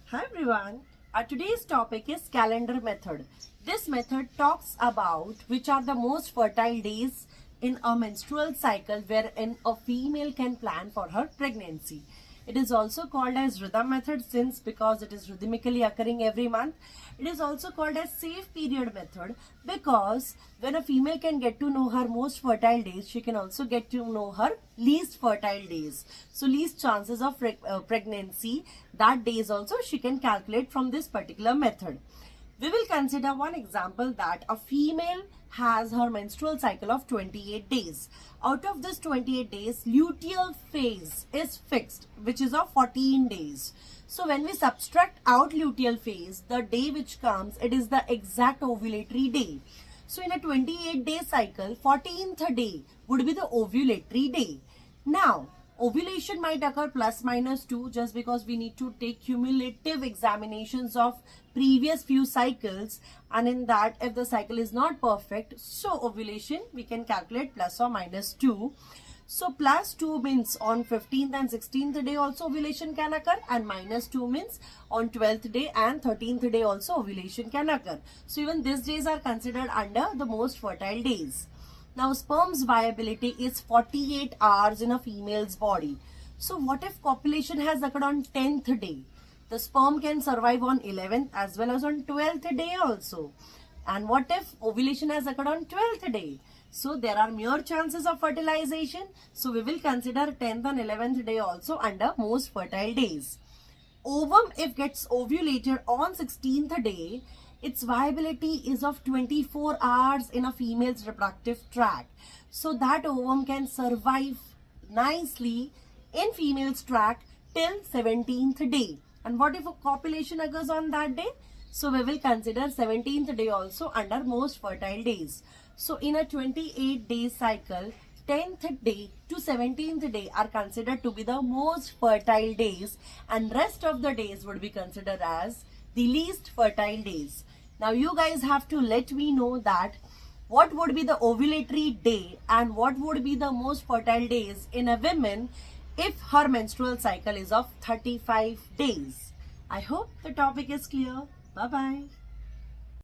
Hi everyone. Today's topic is calendar method. This method talks about which are the most fertile days in a menstrual cycle wherein a female can plan for her pregnancy. It is also called as rhythm method since because it is rhythmically occurring every month. It is also called as safe period method because when a female can get to know her most fertile days, she can also get to know her least fertile days. So least chances of pregnancy, that days also she can calculate from this particular method. We will consider one example that a female has her menstrual cycle of 28 days. Out of this 28 days, luteal phase is fixed, which is of 14 days. So when we subtract out luteal phase, the day which comes, it is the exact ovulatory day. So in a 28-day cycle, 14th day would be the ovulatory day. Now, ovulation might occur plus minus 2 just because we need to take cumulative examinations of previous few cycles, and in that if the cycle is not perfect, so ovulation we can calculate plus or minus 2. So plus 2 means on 15th and 16th day also ovulation can occur, and minus 2 means on 12th day and 13th day also ovulation can occur. So even these days are considered under the most fertile days. Now, sperm's viability is 48 hours in a female's body. So, what if copulation has occurred on 10th day? The sperm can survive on 11th as well as on 12th day also. And what if ovulation has occurred on 12th day? So, there are mere chances of fertilization. So, we will consider 10th and 11th day also under most fertile days. Ovum, if gets ovulated on 16th day, its viability is of 24 hours in a female's reproductive tract. So that ovum can survive nicely in female's tract till 17th day. And what if a copulation occurs on that day? So we will consider 17th day also under most fertile days. So in a 28-day cycle, 10th day to 17th day are considered to be the most fertile days, and rest of the days would be considered as the least fertile days. Now you guys have to let me know that what would be the ovulatory day and what would be the most fertile days in a woman if her menstrual cycle is of 35 days. I hope the topic is clear. Bye bye.